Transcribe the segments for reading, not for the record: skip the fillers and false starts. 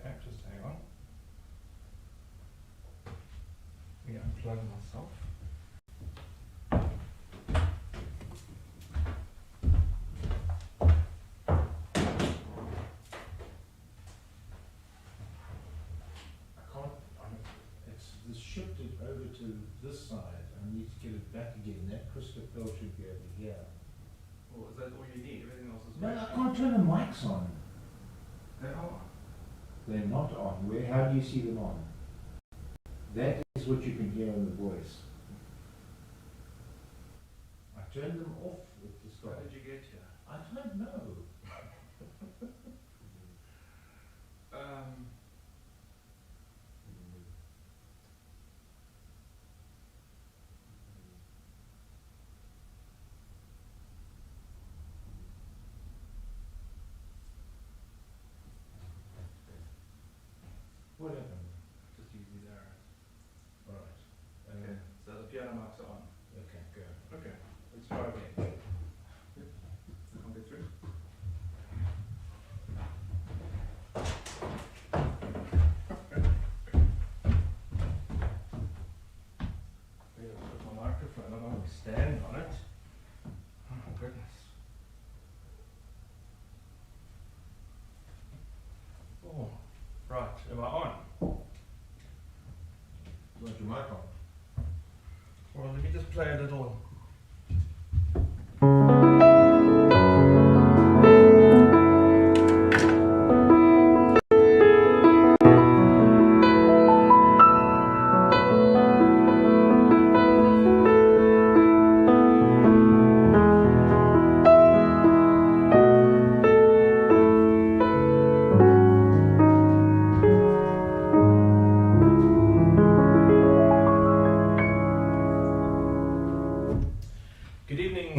Okay, just hang on. Let me unplug myself. It's shifted over to this side. I need to get it back again. That crystal pearl should be over here. Well, is that all you need? Everything else is No, working. I can't turn the mics on. They are. They're not on. Where? How do you see them on? That is what you can hear in the voice. I turned them off at the start. How did you get here? I don't know. What happened? Just use these arrows. Right. Okay, so the piano mics are on. Okay, go. Okay, let's try again. Yep. Can't get through. I gotta put my microphone on, I'll stand on it. Oh my goodness. Oh, right, am I on? You want your mic on? Well, let me just play a little.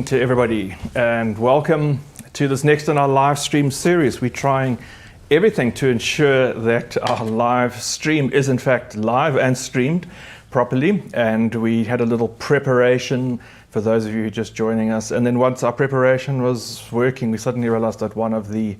To everybody, and welcome to this next in our live stream series. We're trying everything to ensure that our live stream is in fact live and streamed properly, and we had a little preparation for those of you who are just joining us, and then once our preparation was working, we suddenly realized that one of the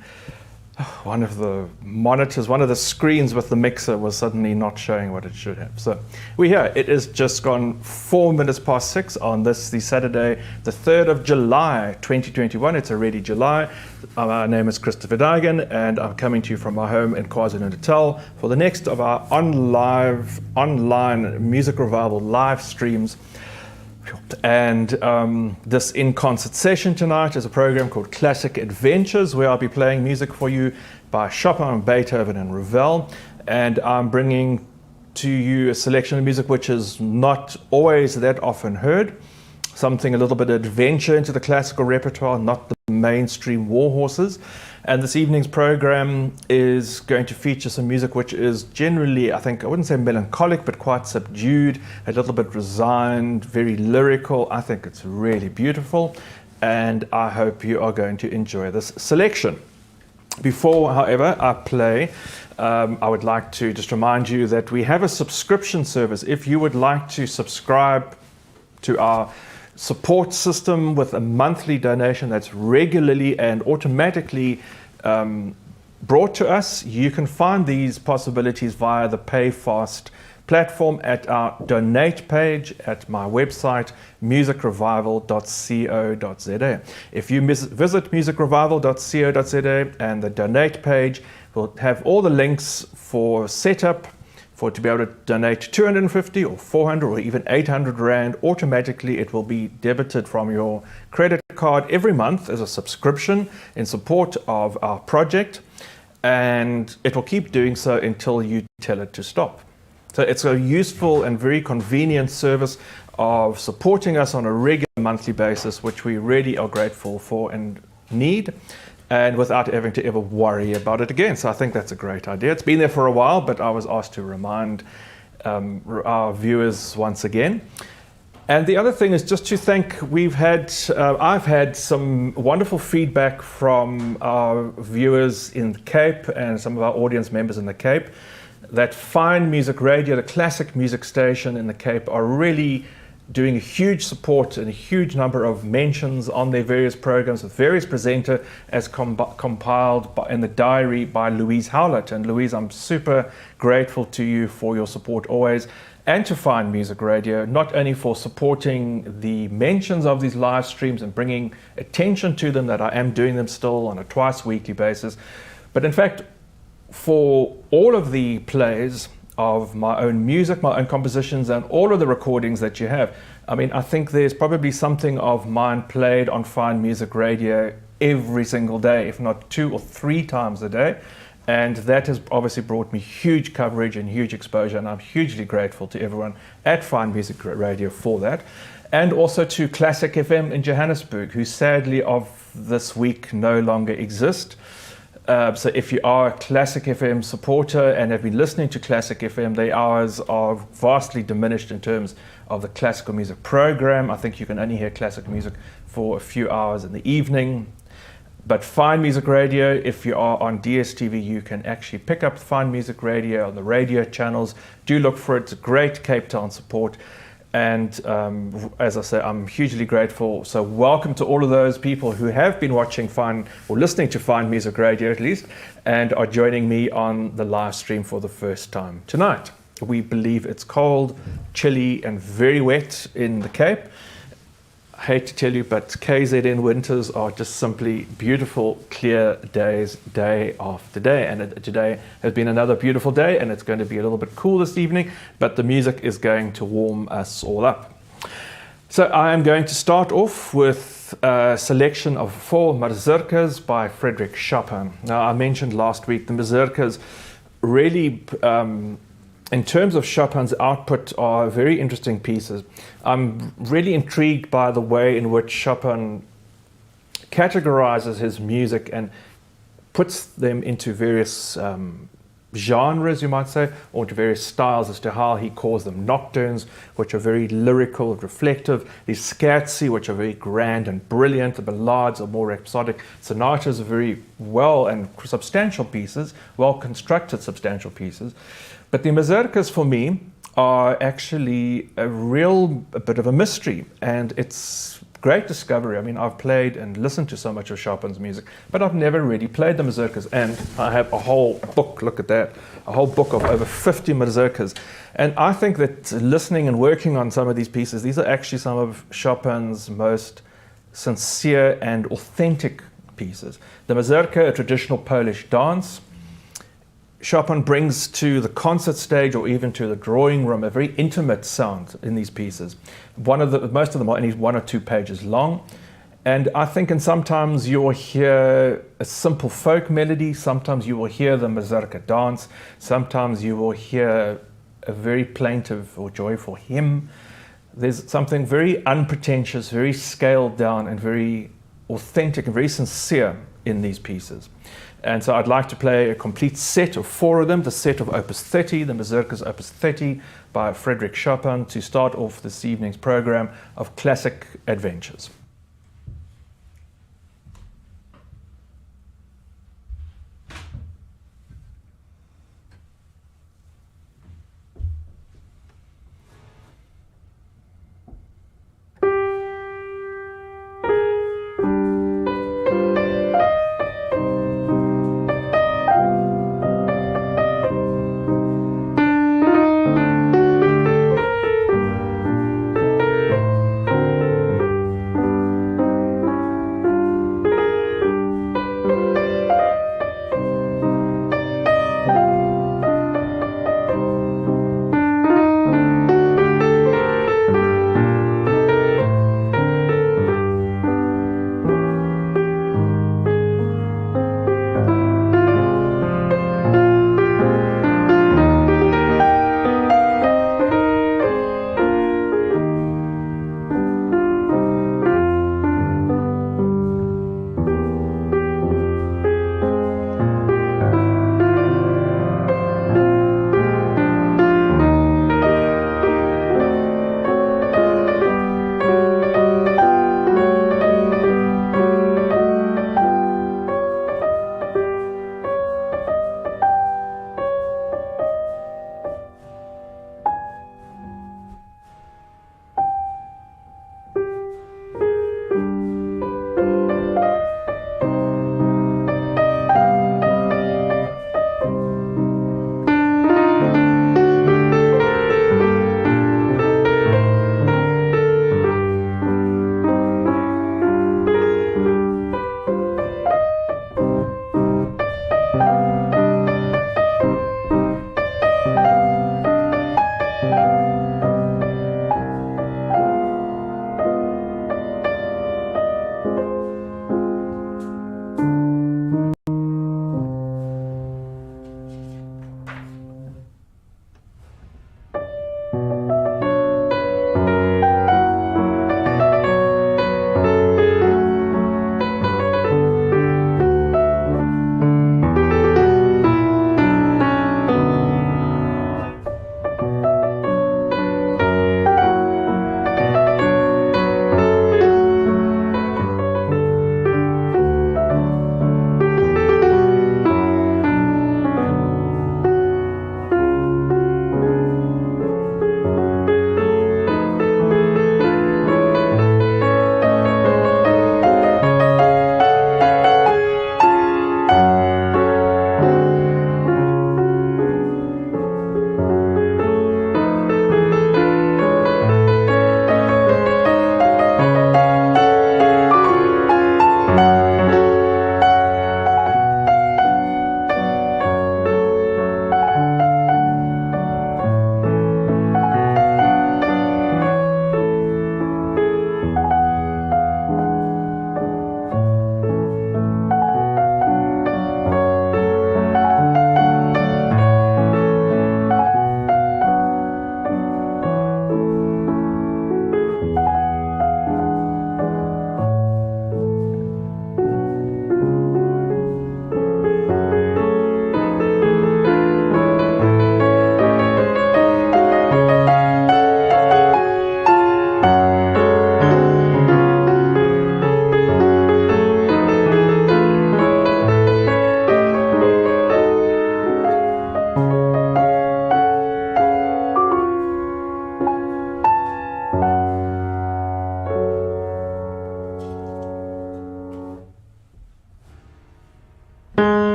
monitors, one of the screens with the mixer was suddenly not showing what it should have. So we're here. It is just gone 4 minutes past 6 on the Saturday, the 3rd of July, 2021. It's already July. My name is Christopher Digan, and I'm coming to you from my home in KwaZulu-Natal for the next of our online music revival live streams. And this in-concert session tonight is a program called Classic Adventures, where I'll be playing music for you by Chopin, Beethoven, and Ravel. And I'm bringing to you a selection of music which is not always that often heard. Something a little bit of adventure into the classical repertoire, not the mainstream war horses. And this evening's program is going to feature some music which is generally, I think, I wouldn't say melancholic, but quite subdued, a little bit resigned, very lyrical. I think it's really beautiful, and I hope you are going to enjoy this selection. Before, however, I play, I would like to just remind you that we have a subscription service. If you would like to subscribe to our support system with a monthly donation that's regularly and automatically brought to us, you can find these possibilities via the PayFast platform at our donate page at my website, musicrevival.co.za. If you visit musicrevival.co.za, and the donate page will have all the links for setup, to be able to donate 250 or 400 or even 800 Rand, automatically it will be debited from your credit card every month as a subscription in support of our project, and it will keep doing so until you tell it to stop. So it's a useful and very convenient service of supporting us on a regular monthly basis, which we really are grateful for and need, and without having to ever worry about it again. So I think that's a great idea. It's been there for a while, but I was asked to remind our viewers once again. And the other thing is just to thank, I've had some wonderful feedback from our viewers in the Cape and some of our audience members in the Cape that Fine Music Radio, the classic music station in the Cape, are really doing a huge support and a huge number of mentions on their various programs with various presenters as compiled in the diary by Louise Howlett. And Louise, I'm super grateful to you for your support always, and to Fine Music Radio, not only for supporting the mentions of these live streams and bringing attention to them, that I am doing them still on a twice weekly basis, but in fact for all of the plays of my own music, my own compositions, and all of the recordings that you have. I mean, I think there's probably something of mine played on Fine Music Radio every single day, if not 2 or 3 times a day. And that has obviously brought me huge coverage and huge exposure, and I'm hugely grateful to everyone at Fine Music Radio for that. And also to Classic FM in Johannesburg, who sadly of this week no longer exist. So if you are a Classic FM supporter and have been listening to Classic FM, the hours are vastly diminished in terms of the classical music program. I think you can only hear classic music for a few hours in the evening. But Fine Music Radio, if you are on DSTV, you can actually pick up Fine Music Radio on the radio channels. Do look for it. It's a great Cape Town support. And as I say, I'm hugely grateful. So welcome to all of those people who have been watching Fine, or listening to Fine Music Radio at least, and are joining me on the live stream for the first time tonight. We believe it's cold, chilly, and very wet in the Cape. I hate to tell you, but KZN winters are just simply beautiful, clear days, day after day. And today has been another beautiful day, and it's going to be a little bit cool this evening, but the music is going to warm us all up. So I am going to start off with a selection of 4 Mazurkas by Frédéric Chopin. Now, I mentioned last week the Mazurkas really, in terms of Chopin's output, are very interesting pieces. I'm really intrigued by the way in which Chopin categorizes his music and puts them into various genres, you might say, or to various styles, as to how he calls them. Nocturnes, which are very lyrical and reflective. These scherzi, which are very grand and brilliant. The ballades are more rhapsodic. Sonatas are very well and substantial pieces, well constructed substantial pieces. But the Mazurkas, for me, are actually a bit of a mystery, and it's great discovery. I mean, I've played and listened to so much of Chopin's music, but I've never really played the Mazurkas, and I have a whole book, look at that, a whole book of over 50 Mazurkas. And I think that listening and working on some of these pieces, these are actually some of Chopin's most sincere and authentic pieces. The Mazurka, a traditional Polish dance, Chopin brings to the concert stage or even to the drawing room a very intimate sound in these pieces. Most of them are only 1 or 2 pages long. And I think sometimes you will hear a simple folk melody, sometimes you will hear the Mazurka dance, sometimes you will hear a very plaintive or joyful hymn. There's something very unpretentious, very scaled down, and very authentic and very sincere in these pieces. And so I'd like to play a complete set of 4 of them, the set of Opus 30, the Mazurkas Opus 30 by Frédéric Chopin, to start off this evening's program of classic adventures.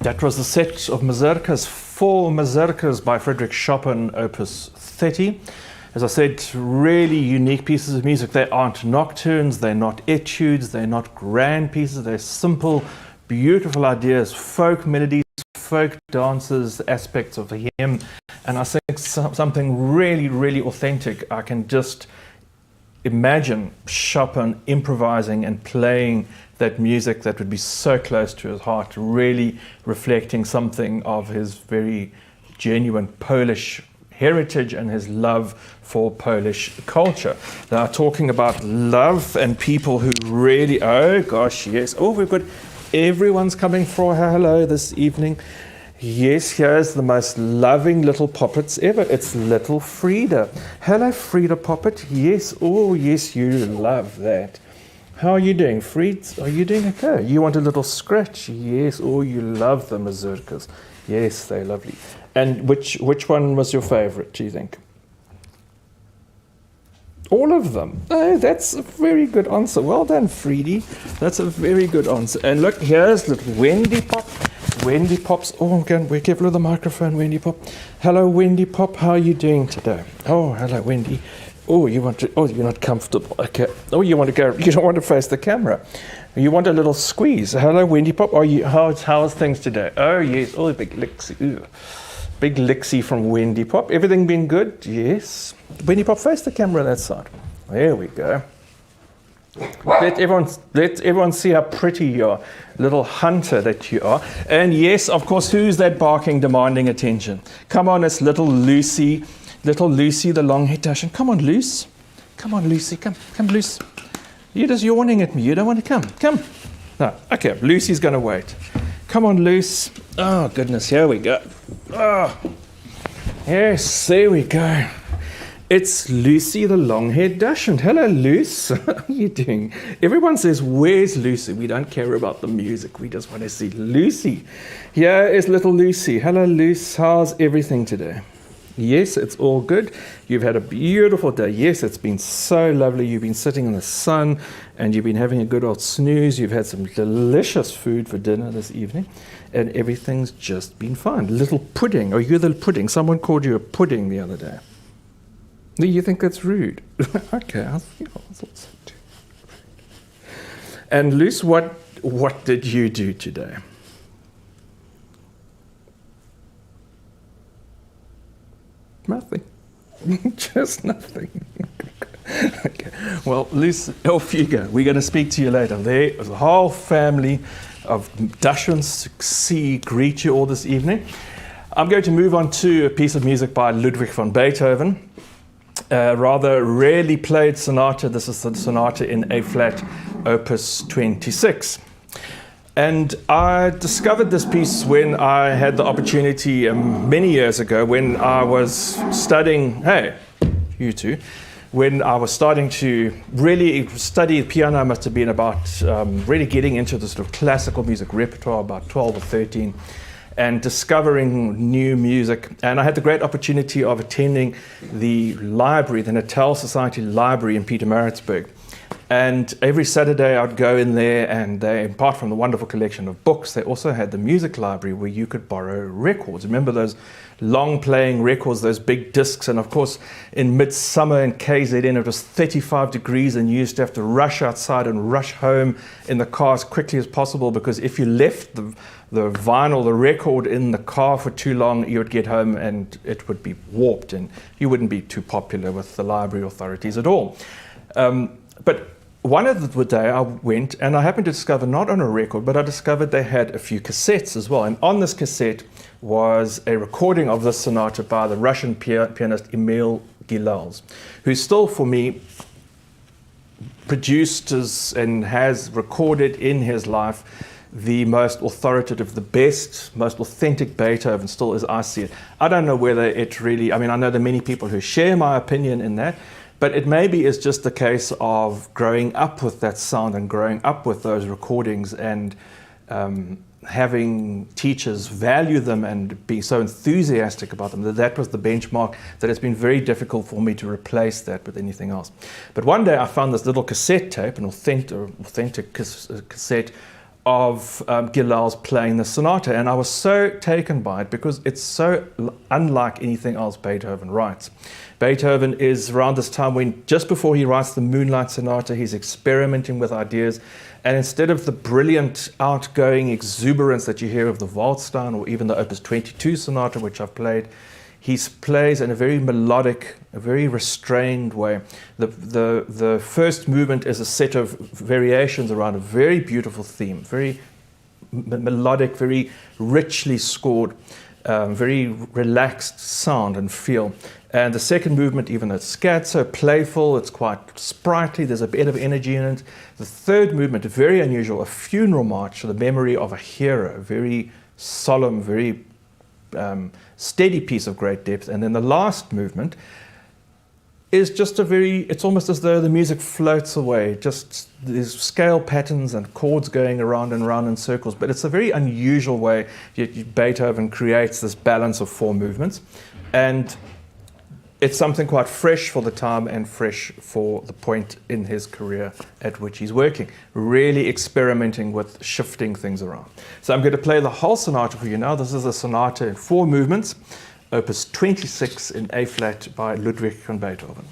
That was the set of Mazurkas, 4 Mazurkas by Frédéric Chopin, Opus 30. As I said, really unique pieces of music. They aren't nocturnes, they're not etudes, they're not grand pieces, they're simple, beautiful ideas, folk melodies, folk dances, aspects of the hymn, and I think something really, really authentic. I can just imagine Chopin improvising and playing that music that would be so close to his heart, really reflecting something of his very genuine Polish heritage and his love for Polish culture. Now, talking about love and people who really, oh gosh, yes, oh, we've got everyone's coming for her hello this evening. Yes, here's the most loving little poppets ever. It's little Frida. Hello, Frida Poppet. Yes, oh, yes, you love that. How are you doing, Fried? Are you doing okay? You want a little scratch? Yes, oh, you love the Mazurkas. Yes, they're lovely. And which one was your favorite, do you think? All of them. Oh, that's a very good answer. Well done, Freedy. That's a very good answer. And look, here's little Wendy Pop. Wendy Pops. Oh, again, we're careful with the microphone, Wendy Pop. Hello, Wendy Pop. How are you doing today? Oh, hello, Wendy. Oh, you want to? Oh, you're not comfortable. Okay. Oh, you want to go? You don't want to face the camera. You want a little squeeze. Hello, Wendy Pop. Are you? How's things today? Oh, yes. Oh, big Lixie. Ooh. Big Lixie from Wendy Pop. Everything been good? Yes. Wendy Pop, face the camera that side. There we go. Let everyone see how pretty you are, little hunter that you are. And yes, of course, who's that barking, demanding attention? Come on, it's little Lucy the long-haired Dachshund. Come on, Luce. Come on, Lucy. Come, Luce. You're just yawning at me. You don't want to come. Come. No, okay, Lucy's going to wait. Come on, Luce. Oh, goodness, here we go. Oh, yes, there we go. It's Lucy the long-haired Dachshund. Hello, Luce. How are you doing? Everyone says, where's Lucy? We don't care about the music. We just want to see Lucy. Here is little Lucy. Hello, Luce. How's everything today? Yes, it's all good. You've had a beautiful day. Yes, it's been so lovely. You've been sitting in the sun and you've been having a good old snooze. You've had some delicious food for dinner this evening and everything's just been fine. Little pudding. Oh, you're the pudding. Someone called you a pudding the other day. Do you think that's rude? Okay, I thought so too. And Luce, what did you do today? Nothing. Just nothing. Okay. Well, Luce, off you go. We're going to speak to you later. There's a whole family of Dachshunds to greet you all this evening. I'm going to move on to a piece of music by Ludwig van Beethoven. Rather rarely played sonata. This is the sonata in A-flat, opus 26. And I discovered this piece when I had the opportunity many years ago when I was studying, hey, you two, when I was starting to really study the piano. I must have been about really getting into the sort of classical music repertoire, about 12 or 13. And discovering new music. And I had the great opportunity of attending the library, the Natal Society Library in Pietermaritzburg. And every Saturday I'd go in there and they, apart from the wonderful collection of books, they also had the music library where you could borrow records. Remember those long playing records, those big discs? And of course, in midsummer in KZN, it was 35 degrees and you used to have to rush outside and rush home in the car as quickly as possible, because if you left the vinyl, the record in the car for too long, you would get home and it would be warped and you wouldn't be too popular with the library authorities at all. But one of the day I went and I happened to discover not on a record, but I discovered they had a few cassettes as well. And on this cassette was a recording of this sonata by the Russian pianist Emil Gilels, who still for me produced and has recorded in his life the most authoritative, the best, most authentic Beethoven, still as I see it. I don't know whether it really, I mean, I know there are many people who share my opinion in that, but it maybe is just a case of growing up with that sound and growing up with those recordings and having teachers value them and be so enthusiastic about them that was the benchmark, that it's been very difficult for me to replace that with anything else. But one day I found this little cassette tape, an authentic cassette Gilal's playing the sonata, and I was so taken by it because it's so unlike anything else Beethoven writes. Beethoven is around this time when, just before he writes the Moonlight Sonata, he's experimenting with ideas, and instead of the brilliant, outgoing exuberance that you hear of the Waldstein or even the Opus 22 Sonata, which I've played, he plays in a very melodic, a very restrained way. The first movement is a set of variations around a very beautiful theme, very melodic, very richly scored, very relaxed sound and feel. And the second movement, even though it's scherzo, playful, it's quite sprightly, there's a bit of energy in it. The third movement, very unusual, a funeral march to the memory of a hero, very solemn, very steady piece of great depth. And then the last movement is just it's almost as though the music floats away, just these scale patterns and chords going around and around in circles. But it's a very unusual way Beethoven creates this balance of four movements. And it's something quite fresh for the time and fresh for the point in his career at which he's working, really experimenting with shifting things around. So I'm going to play the whole sonata for you now. This is a sonata in four movements, Opus 26 in A flat by Ludwig van Beethoven.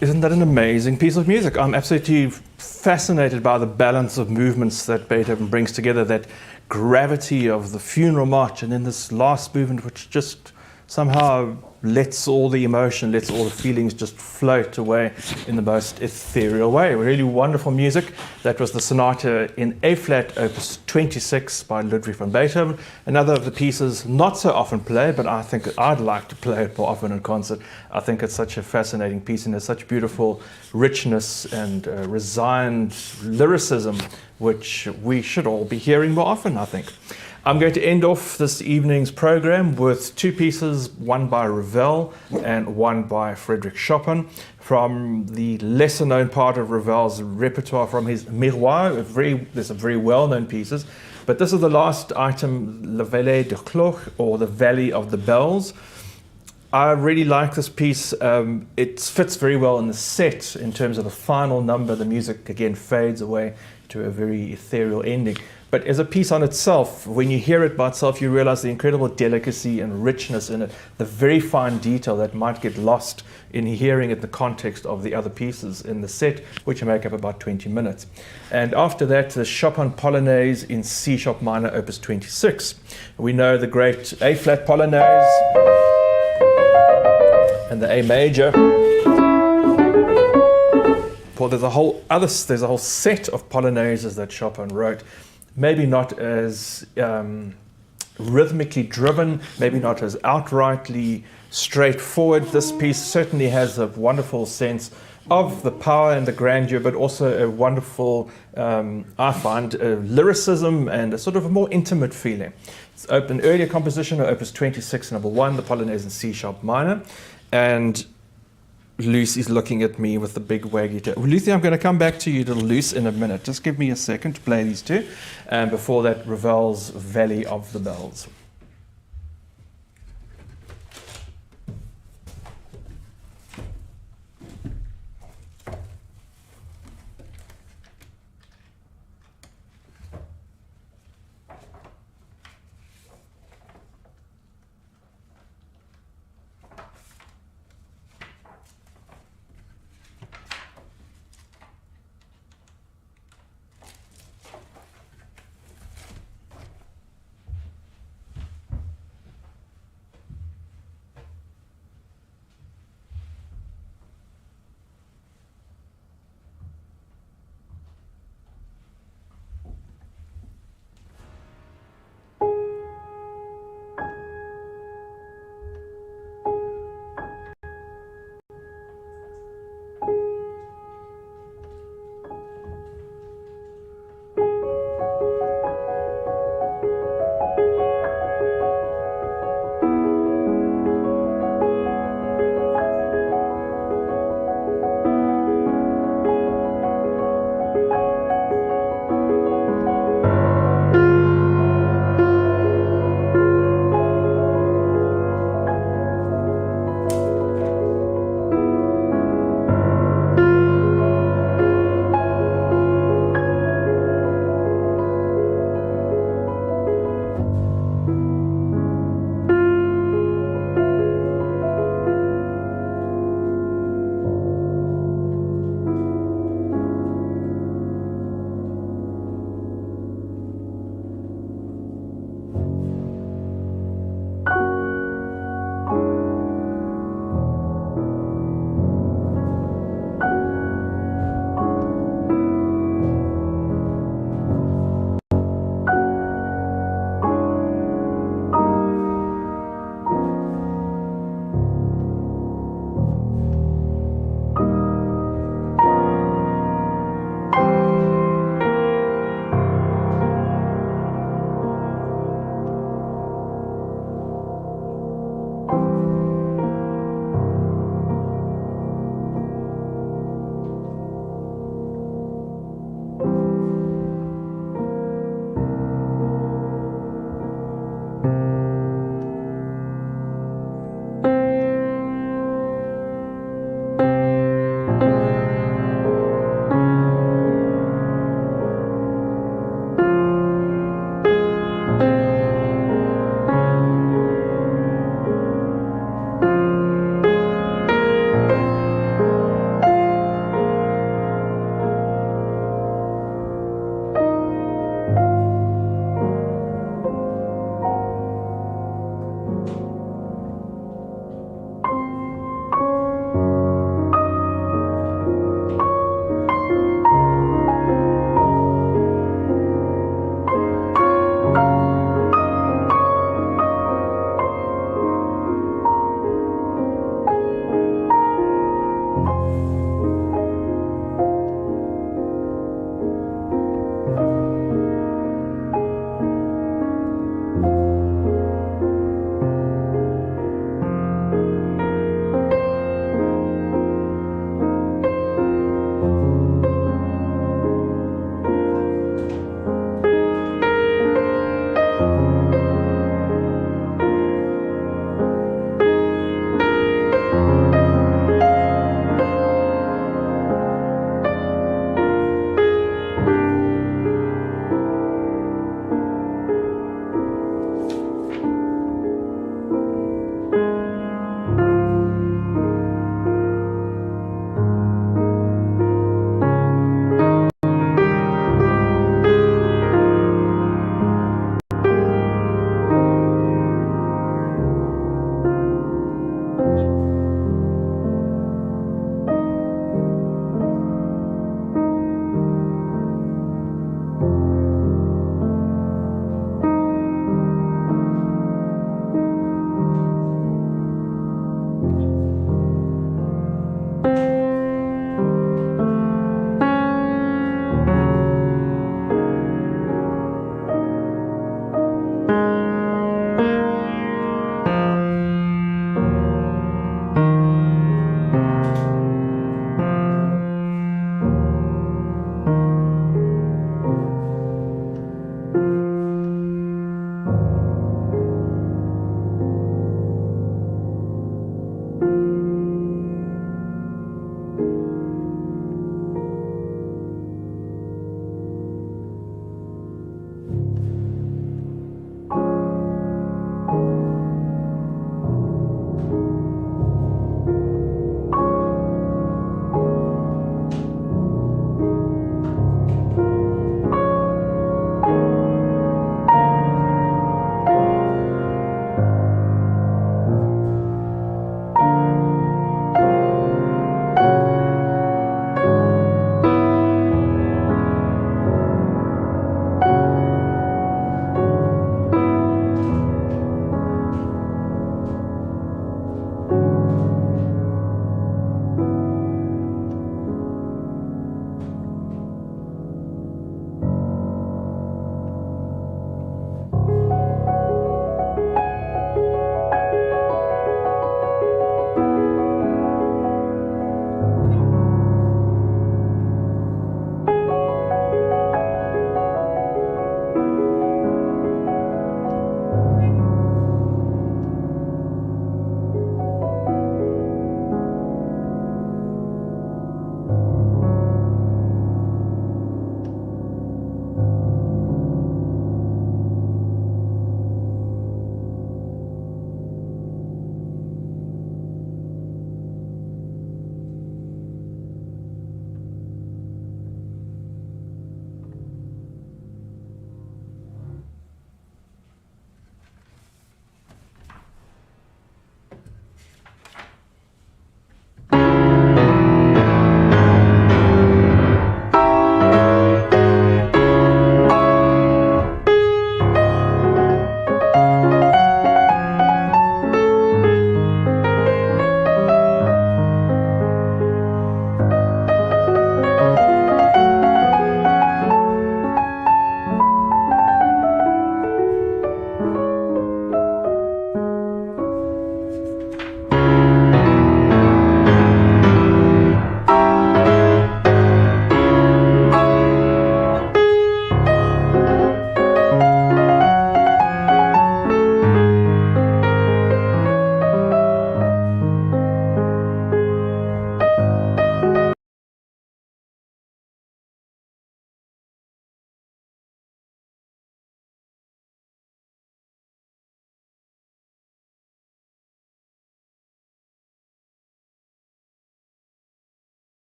Isn't that an amazing piece of music? I'm absolutely fascinated by the balance of movements that Beethoven brings together, that gravity of the funeral march, and then this last movement which just somehow lets all the emotion, lets all the feelings just float away in the most ethereal way. Really wonderful music. That was the Sonata in A-flat, opus 26 by Ludwig van Beethoven. Another of the pieces not so often played, but I think I'd like to play it more often in concert. I think it's such a fascinating piece, and there's such beautiful richness and resigned lyricism, which we should all be hearing more often, I think. I'm going to end off this evening's program with two pieces, one by Ravel and one by Frédéric Chopin, from the lesser known part of Ravel's repertoire, from his Miroirs. There's some very well-known pieces, but this is the last item, La Vallée de Cloches, or the Valley of the Bells. I really like this piece. It fits very well in the set in terms of the final number. The music again fades away to a very ethereal ending. But as a piece on itself, when you hear it by itself, you realize the incredible delicacy and richness in it, the very fine detail that might get lost in hearing it in the context of the other pieces in the set, which make up about 20 minutes. And after that, the Chopin Polonaise in C-sharp minor, opus 26. We know the great A-flat Polonaise and the A major. Well, there's a whole set of polonaises that Chopin wrote. Maybe not as rhythmically driven, maybe not as outrightly straightforward. This piece certainly has a wonderful sense of the power and the grandeur, but also a wonderful, I find, lyricism and a sort of a more intimate feeling. It's an earlier composition, opus 26, number 1, the Polonaise in C-sharp minor. And Lucy's looking at me with the big waggy tail. Lucy, I'm going to come back to you to Luce in a minute. Just give me a second to play these two. And before that, Ravel's Valley of the Bells.